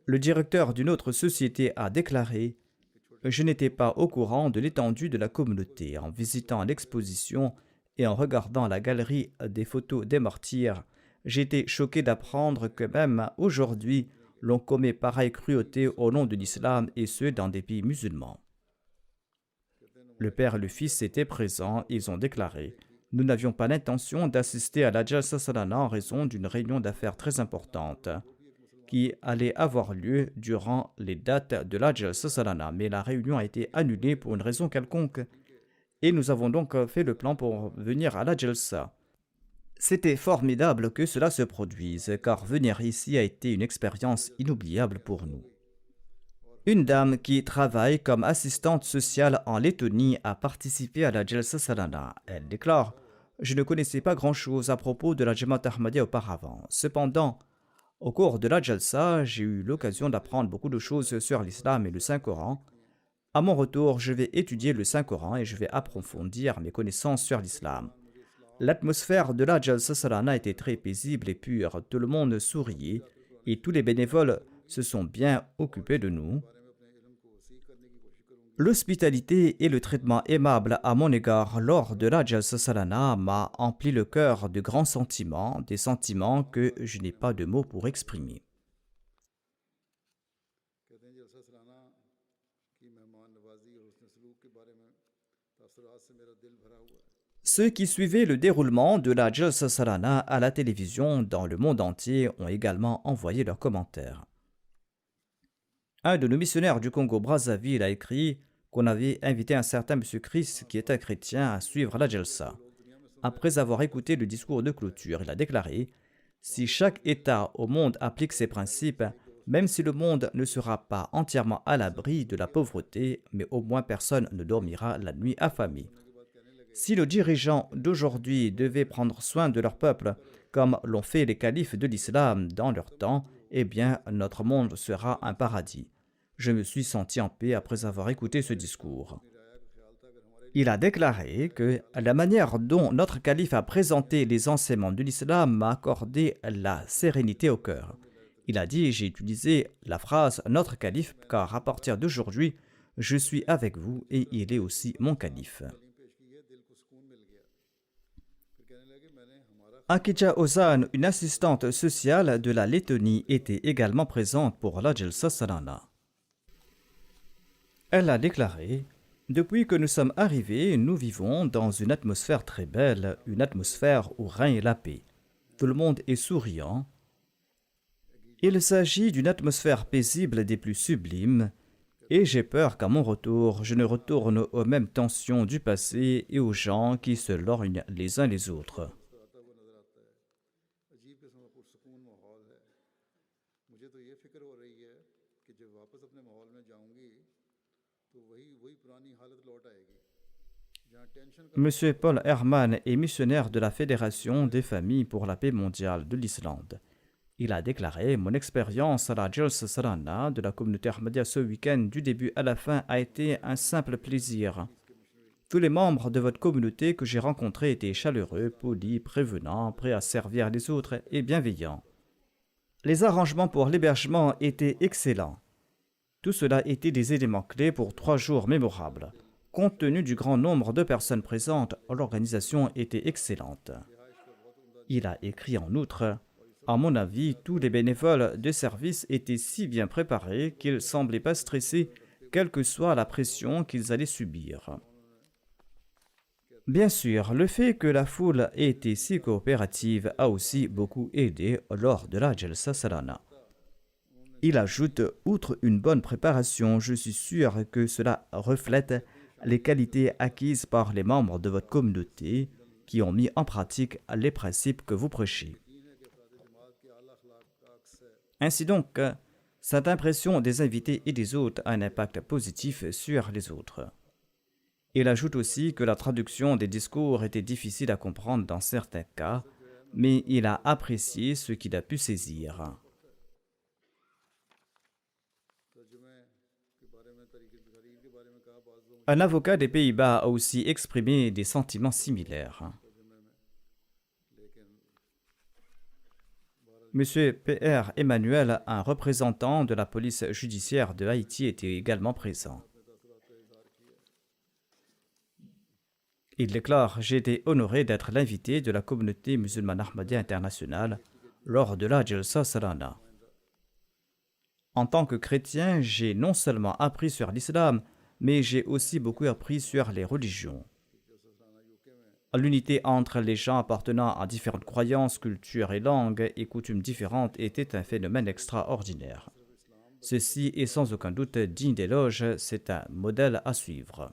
Le directeur d'une autre société a déclaré « Je n'étais pas au courant de l'étendue de la communauté. En visitant l'exposition et en regardant la galerie des photos des martyrs, j'ai été choqué d'apprendre que même aujourd'hui, l'on commet pareille cruauté au nom de l'islam et ce dans des pays musulmans. » Le père et le fils étaient présents et ils ont déclaré « Nous n'avions pas l'intention d'assister à la Jalsa Salana en raison d'une réunion d'affaires très importante qui allait avoir lieu durant les dates de la Jalsa Salana, mais la réunion a été annulée pour une raison quelconque et nous avons donc fait le plan pour venir à la Jalsa. C'était formidable que cela se produise, car venir ici a été une expérience inoubliable pour nous. » Une dame qui travaille comme assistante sociale en Lettonie a participé à la Jalsa Salana. Elle déclare « Je ne connaissais pas grand-chose à propos de la Jamaat Ahmadiyya auparavant. Cependant, au cours de la Jalsa, j'ai eu l'occasion d'apprendre beaucoup de choses sur l'islam et le Saint-Coran. À mon retour, je vais étudier le Saint-Coran et je vais approfondir mes connaissances sur l'islam. L'atmosphère de la Jalsa Salana était très paisible et pure. Tout le monde souriait et tous les bénévoles se sont bien occupés de nous. L'hospitalité et le traitement aimable à mon égard lors de la Jalsa Salana m'a empli le cœur de grands sentiments, des sentiments que je n'ai pas de mots pour exprimer. Ceux qui suivaient le déroulement de la Jalsa Salana à la télévision dans le monde entier ont également envoyé leurs commentaires. Un de nos missionnaires du Congo-Brazzaville a écrit qu'on avait invité un certain M. Chris, qui est un chrétien, à suivre la Jalsa. Après avoir écouté le discours de clôture, il a déclaré « Si chaque État au monde applique ces principes, même si le monde ne sera pas entièrement à l'abri de la pauvreté, mais au moins personne ne dormira la nuit affamé. Si nos dirigeants d'aujourd'hui devaient prendre soin de leur peuple, comme l'ont fait les califes de l'islam dans leur temps, eh bien, notre monde sera un paradis. » Je me suis senti en paix après avoir écouté ce discours. Il a déclaré que la manière dont notre calife a présenté les enseignements de l'islam m'a accordé la sérénité au cœur. Il a dit « J'ai utilisé la phrase « notre calife » car à partir d'aujourd'hui, je suis avec vous et il est aussi mon calife. » Akija Ozan, une assistante sociale de la Lettonie, était également présente pour la Jalsa Salana. Elle a déclaré « Depuis que nous sommes arrivés, nous vivons dans une atmosphère très belle, une atmosphère où règne la paix. Tout le monde est souriant. Il s'agit d'une atmosphère paisible des plus sublimes et j'ai peur qu'à mon retour, je ne retourne aux mêmes tensions du passé et aux gens qui se lorgnent les uns les autres. » Monsieur Paul Herman est missionnaire de la Fédération des familles pour la paix mondiale de l'Islande. Il a déclaré « Mon expérience à la Jalsa Salana de la communauté Ahmadiyya ce week-end du début à la fin a été un simple plaisir. Tous les membres de votre communauté que j'ai rencontrés étaient chaleureux, polis, prévenants, prêts à servir les autres et bienveillants. Les arrangements pour l'hébergement étaient excellents. Tout cela était des éléments clés pour 3 jours mémorables. Compte tenu du grand nombre de personnes présentes, l'organisation était excellente. Il a écrit en outre: à mon avis, tous les bénévoles de service étaient si bien préparés qu'ils ne semblaient pas stressés, quelle que soit la pression qu'ils allaient subir. Bien sûr, le fait que la foule ait été si coopérative a aussi beaucoup aidé lors de la Jalsa Salana. Il ajoute: outre une bonne préparation, je suis sûr que cela reflète les qualités acquises par les membres de votre communauté qui ont mis en pratique les principes que vous prêchez. Ainsi donc, cette impression des invités et des hôtes a un impact positif sur les autres. Il ajoute aussi que la traduction des discours était difficile à comprendre dans certains cas, mais il a apprécié ce qu'il a pu saisir. Un avocat des Pays-Bas a aussi exprimé des sentiments similaires. Monsieur P.R. Emmanuel, un représentant de la police judiciaire de Haïti, était également présent. Il déclare: j'ai été honoré d'être l'invité de la communauté musulmane Ahmadiyya internationale lors de la Jalsa Salana. En tant que chrétien, j'ai non seulement appris sur l'islam, mais j'ai aussi beaucoup appris sur les religions. L'unité entre les gens appartenant à différentes croyances, cultures et langues et coutumes différentes était un phénomène extraordinaire. Ceci est sans aucun doute digne d'éloge, c'est un modèle à suivre.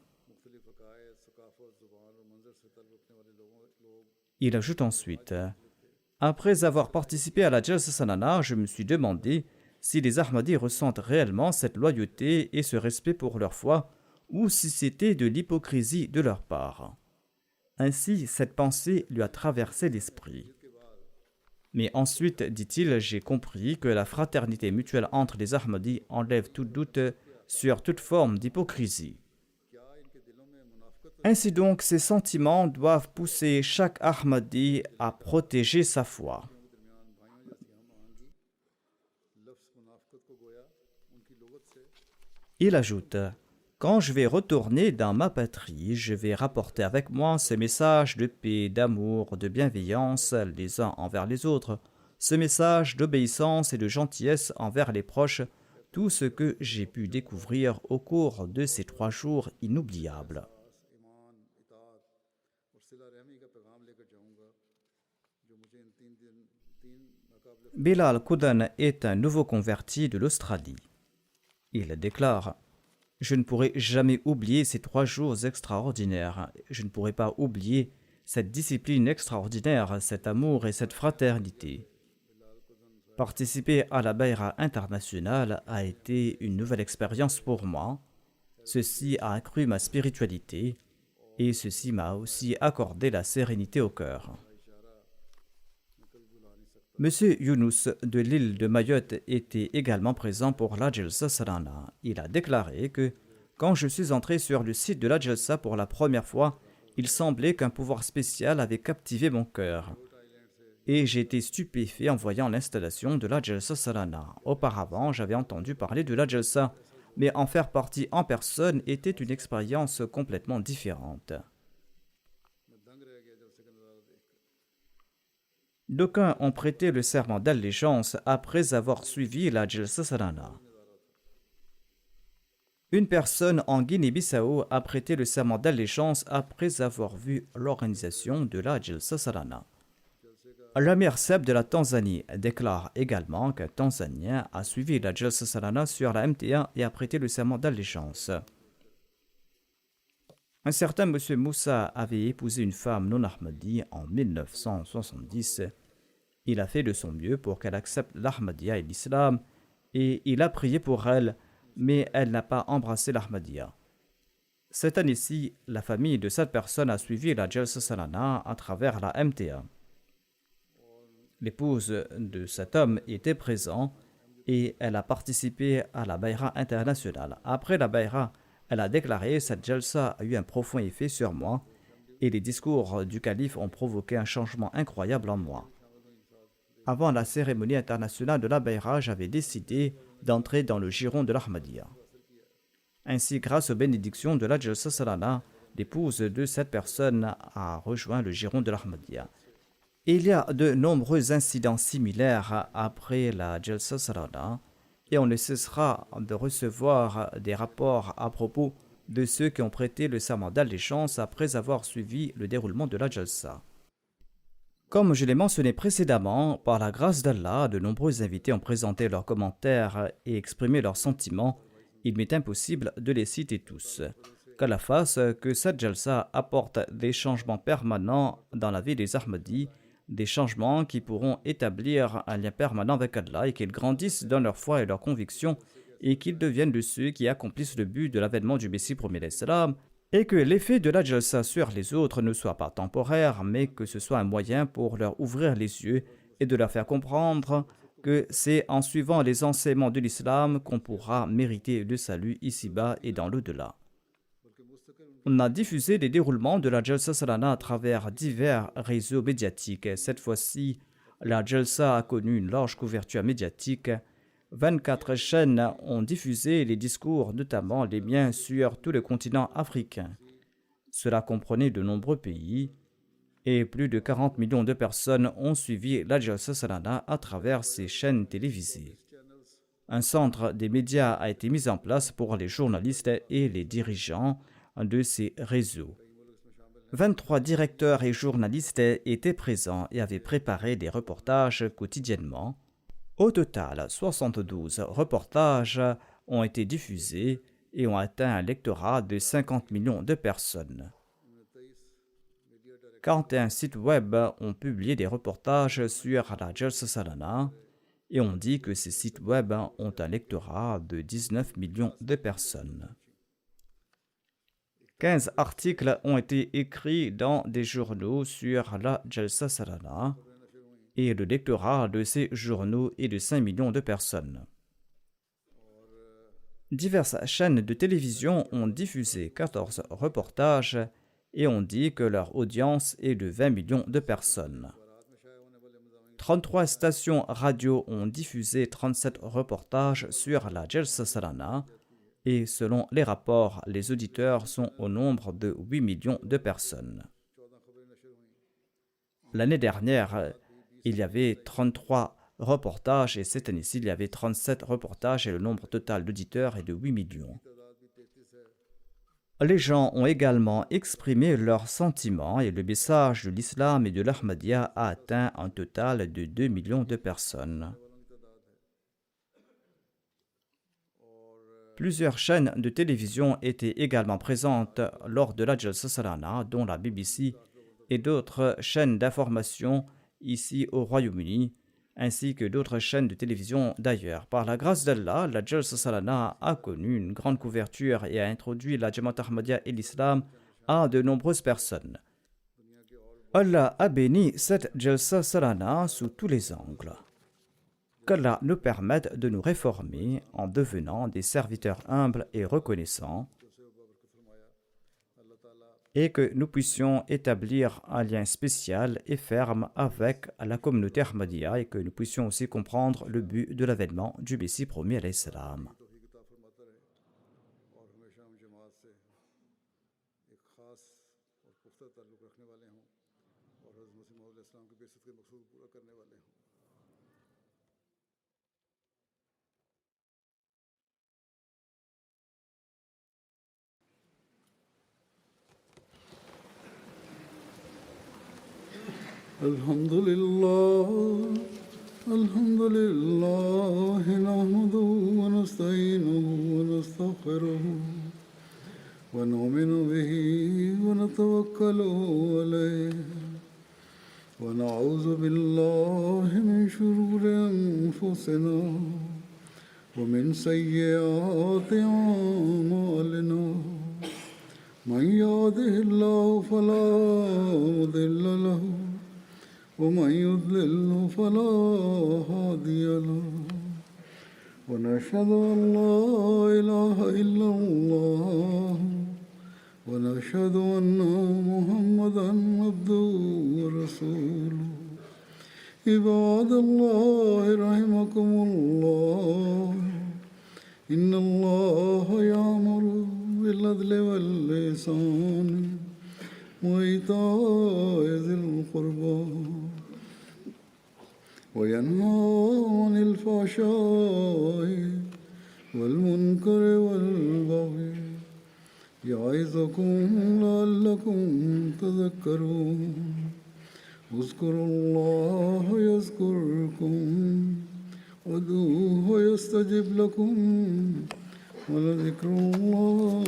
Il ajoute ensuite: après avoir participé à la Jalsa Salana, je me suis demandé si les Ahmadis ressentent réellement cette loyauté et ce respect pour leur foi, ou si c'était de l'hypocrisie de leur part. Ainsi, cette pensée lui a traversé l'esprit. Mais ensuite, dit-il, j'ai compris que la fraternité mutuelle entre les Ahmadis enlève tout doute sur toute forme d'hypocrisie. Ainsi donc, ces sentiments doivent pousser chaque Ahmadi à protéger sa foi. Il ajoute: quand je vais retourner dans ma patrie, je vais rapporter avec moi ce message de paix, d'amour, de bienveillance les uns envers les autres, ce message d'obéissance et de gentillesse envers les proches, tout ce que j'ai pu découvrir au cours de ces 3 jours inoubliables. Bilal Koudan est un nouveau converti de l'Australie. Il déclare: je ne pourrai jamais oublier ces 3 jours extraordinaires. Je ne pourrai pas oublier cette discipline extraordinaire, cet amour et cette fraternité. Participer à la Bayra internationale a été une nouvelle expérience pour moi. Ceci a accru ma spiritualité et ceci m'a aussi accordé la sérénité au cœur. Monsieur Younous de l'île de Mayotte était également présent pour la Jalsa Salana. Il a déclaré que quand je suis entré sur le site de la Jalsa pour la première fois, il semblait qu'un pouvoir spécial avait captivé mon cœur. Et j'ai été stupéfait en voyant l'installation de la Jalsa Salana. Auparavant, j'avais entendu parler de la Jalsa, mais en faire partie en personne était une expérience complètement différente. D'aucuns ont prêté le serment d'allégeance après avoir suivi la Jalsa Salana. Une personne en Guinée-Bissau a prêté le serment d'allégeance après avoir vu l'organisation de la Jalsa Salana. L'Amir Seb de la Tanzanie déclare également qu'un Tanzanien a suivi la Jalsa Salana sur la MTA et a prêté le serment d'allégeance. Un certain monsieur Moussa avait épousé une femme non ahmadi en 1970. Il a fait de son mieux pour qu'elle accepte l'Ahmadiyya et l'islam et il a prié pour elle, mais elle n'a pas embrassé l'Ahmadiyya. Cette année-ci, la famille de cette personne a suivi la Jalsa Salana à travers la MTA. L'épouse de cet homme était présente et elle a participé à la Bayra internationale. Après la Bayra, elle a déclaré: cette Jalsa a eu un profond effet sur moi et les discours du calife ont provoqué un changement incroyable en moi. Avant la cérémonie internationale de la Bayra, j'avais décidé d'entrer dans le giron de l'Ahmadiyya. Ainsi, grâce aux bénédictions de la Jalsa Salana, l'épouse de cette personne a rejoint le giron de l'Ahmadiyya. Il y a de nombreux incidents similaires après la Jalsa Salana et on ne cessera de recevoir des rapports à propos de ceux qui ont prêté le serment d'allégeance après avoir suivi le déroulement de la Jalsa. Comme je l'ai mentionné précédemment, par la grâce d'Allah, de nombreux invités ont présenté leurs commentaires et exprimé leurs sentiments. Il m'est impossible de les citer tous. Qu'Allah fasse que cette Jalsa apporte des changements permanents dans la vie des Ahmadis, des changements qui pourront établir un lien permanent avec Allah et qu'ils grandissent dans leur foi et leurs convictions et qu'ils deviennent de ceux qui accomplissent le but de l'avènement du Messie premier l'Islam et que l'effet de la Jalsa sur les autres ne soit pas temporaire mais que ce soit un moyen pour leur ouvrir les yeux et de leur faire comprendre que c'est en suivant les enseignements de l'islam qu'on pourra mériter le salut ici-bas et dans l'au-delà. On a diffusé les déroulements de la Jalsa Salana à travers divers réseaux médiatiques. Cette fois-ci, la Jalsa a connu une large couverture médiatique. 24 chaînes ont diffusé les discours, notamment les miens, sur tout le continent africain. Cela comprenait de nombreux pays et plus de 40 millions de personnes ont suivi la Jalsa Salana à travers ces chaînes télévisées. Un centre des médias a été mis en place pour les journalistes et les dirigeants de ces réseaux. 23 directeurs et journalistes étaient présents et avaient préparé des reportages quotidiennement. Au total, 72 reportages ont été diffusés et ont atteint un lectorat de 50 millions de personnes. 41 sites web ont publié des reportages sur la Jalsa Salana et on dit que ces sites web ont un lectorat de 19 millions de personnes. 15 articles ont été écrits dans des journaux sur la Jalsa Salana et le lectorat de ces journaux est de 5 millions de personnes. Diverses chaînes de télévision ont diffusé 14 reportages et on dit que leur audience est de 20 millions de personnes. 33 stations radio ont diffusé 37 reportages sur la Jalsa Salana et selon les rapports, les auditeurs sont au nombre de 8 millions de personnes. L'année dernière, il y avait 33 reportages et cette année-ci, il y avait 37 reportages et le nombre total d'auditeurs est de 8 millions. Les gens ont également exprimé leurs sentiments et le message de l'islam et de l'Ahmadiyya a atteint un total de 2 millions de personnes. Plusieurs chaînes de télévision étaient également présentes lors de la Jalsa Salana, dont la BBC et d'autres chaînes d'information ici au Royaume-Uni, ainsi que d'autres chaînes de télévision d'ailleurs. Par la grâce d'Allah, la Jalsa Salana a connu une grande couverture et a introduit la Jamaat Ahmadiyya et l'islam à de nombreuses personnes. Allah a béni cette Jalsa Salana sous tous les angles. Qu'Allah nous permette de nous réformer en devenant des serviteurs humbles et reconnaissants et que nous puissions établir un lien spécial et ferme avec la communauté Ahmadiyya et que nous puissions aussi comprendre le but de l'avènement du Messie premier alayhi salam. الحمد لله نحمده ونستعينه ونستغفره ونؤمن به ونتوكل عليه ونعوذ بالله من شرور أنفسنا ومن سيئات أعمالنا من يهده الله فلا مضل له ومن يضلل فلا هادي له ونشهد أن لا إله إلا الله ونشهد أن محمدا عبده ورسوله عباد الله رحمكم الله إن الله يأمر بالعدل والإحسان وإيتاء ذي القربى وينهى عن الفحشاء والمنكر والبغي يعظكم لعلكم تذكرون اذكروا الله يذكركم وادعوه يستجب لكم ولذكر الله